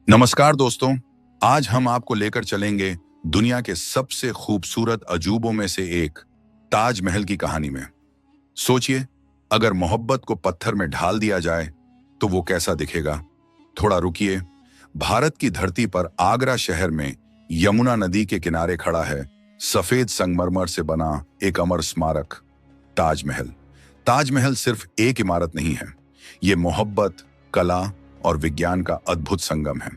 नमस्कार दोस्तों। आज हम आपको लेकर चलेंगे दुनिया के सबसे खूबसूरत अजूबों में से एक ताजमहल की कहानी में। सोचिए, अगर मोहब्बत को पत्थर में ढाल दिया जाए तो वो कैसा दिखेगा। थोड़ा रुकिए। भारत की धरती पर आगरा शहर में यमुना नदी के किनारे खड़ा है सफेद संगमरमर से बना एक अमर स्मारक, ताजमहल। ताजमहल सिर्फ एक इमारत नहीं है, ये मोहब्बत, कला और विज्ञान का अद्भुत संगम है।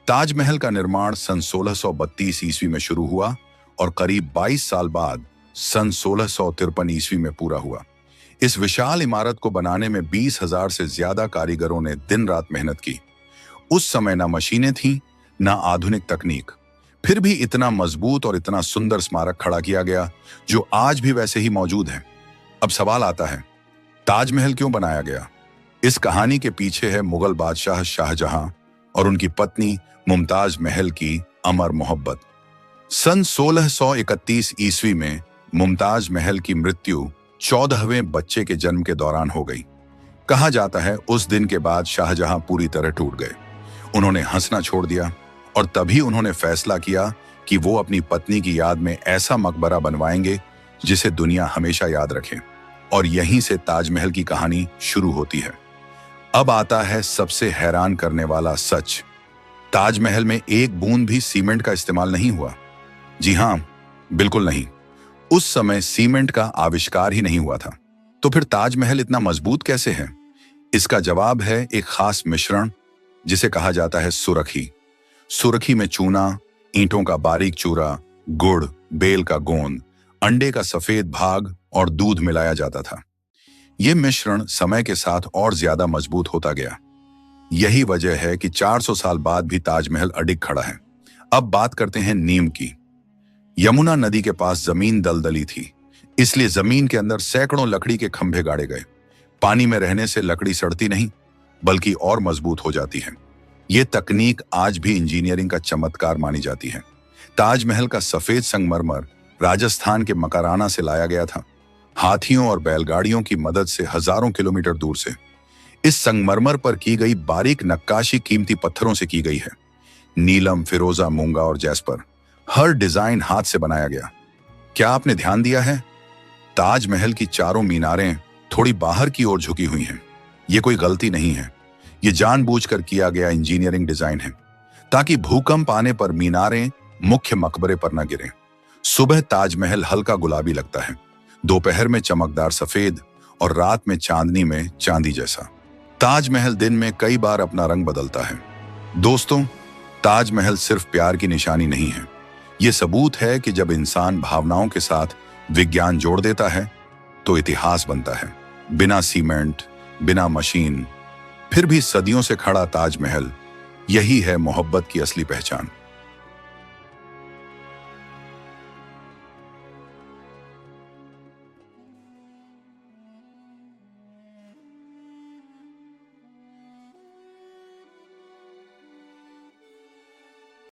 ताजमहल का निर्माण सन 1632 ईस्वी में शुरू हुआ और करीब 22 साल बाद सन 1653 ईस्वी में पूरा हुआ। इस विशाल इमारत को बनाने में 20,000 से ज्यादा कारीगरों ने दिन रात मेहनत की। उस समय ना मशीनें थीं, ना आधुनिक तकनीक, फिर भी इतना मजबूत और इतना सुंदर स्मारक खड़ा किया गया जो आज भी वैसे ही मौजूद है। अब सवाल आता है, ताजमहल क्यों बनाया गया? इस कहानी के पीछे है मुगल बादशाह शाहजहां और उनकी पत्नी मुमताज महल की अमर मोहब्बत। सन 1631 ईस्वी में मुमताज महल की मृत्यु 14वें बच्चे के जन्म के दौरान हो गई। कहा जाता है उस दिन के बाद शाहजहां पूरी तरह टूट गए। उन्होंने हंसना छोड़ दिया और तभी उन्होंने फैसला किया कि वो अपनी पत्नी की याद में ऐसा मकबरा बनवाएंगे जिसे दुनिया हमेशा याद रखे। और यहीं से ताजमहल की कहानी शुरू होती है। अब आता है सबसे हैरान करने वाला सच। ताजमहल में एक बूंद भी सीमेंट का इस्तेमाल नहीं हुआ। जी हां, बिल्कुल नहीं। उस समय सीमेंट का आविष्कार ही नहीं हुआ था। तो फिर ताजमहल इतना मजबूत कैसे है? इसका जवाब है एक खास मिश्रण जिसे कहा जाता है सुरखी। सुरखी में चूना, ईंटों का बारीक चूरा, गुड़, बेल का गोंद, अंडे का सफेद भाग और दूध मिलाया जाता था। यह मिश्रण समय के साथ और ज्यादा मजबूत होता गया। यही वजह है कि 400 साल बाद भी ताजमहल अडिग खड़ा है। अब बात करते हैं नींव की। यमुना नदी के पास जमीन दलदली थी, इसलिए जमीन के अंदर सैकड़ों लकड़ी के खंभे गाड़े गए। पानी में रहने से लकड़ी सड़ती नहीं, बल्कि और मजबूत हो जाती है। यह तकनीक आज भी इंजीनियरिंग का चमत्कार मानी जाती है। ताजमहल का सफेद संगमरमर राजस्थान के मकाराना से लाया गया था, हाथियों और बैलगाड़ियों की मदद से हजारों किलोमीटर दूर से। इस संगमरमर पर की गई बारीक नक्काशी कीमती पत्थरों से की गई है। नीलम, फिरोजा, मूंगा और जैस्पर, हर डिजाइन हाथ से बनाया गया। क्या आपने ध्यान दिया है? ताजमहल की चारों मीनारें थोड़ी बाहर की ओर झुकी हुई हैं। ये कोई गलती नहीं है, ये जानबूझकर किया गया इंजीनियरिंग डिजाइन है, ताकि भूकंप आने पर मीनारें मुख्य मकबरे पर न गिरें। सुबह ताजमहल हल्का गुलाबी लगता है, दोपहर में चमकदार सफेद और रात में चांदनी में चांदी जैसा। ताजमहल दिन में कई बार अपना रंग बदलता है। दोस्तों, ताजमहल सिर्फ प्यार की निशानी नहीं है, यह सबूत है कि जब इंसान भावनाओं के साथ विज्ञान जोड़ देता है तो इतिहास बनता है। बिना सीमेंट, बिना मशीन, फिर भी सदियों से खड़ा ताजमहल, यही है मोहब्बत की असली पहचान।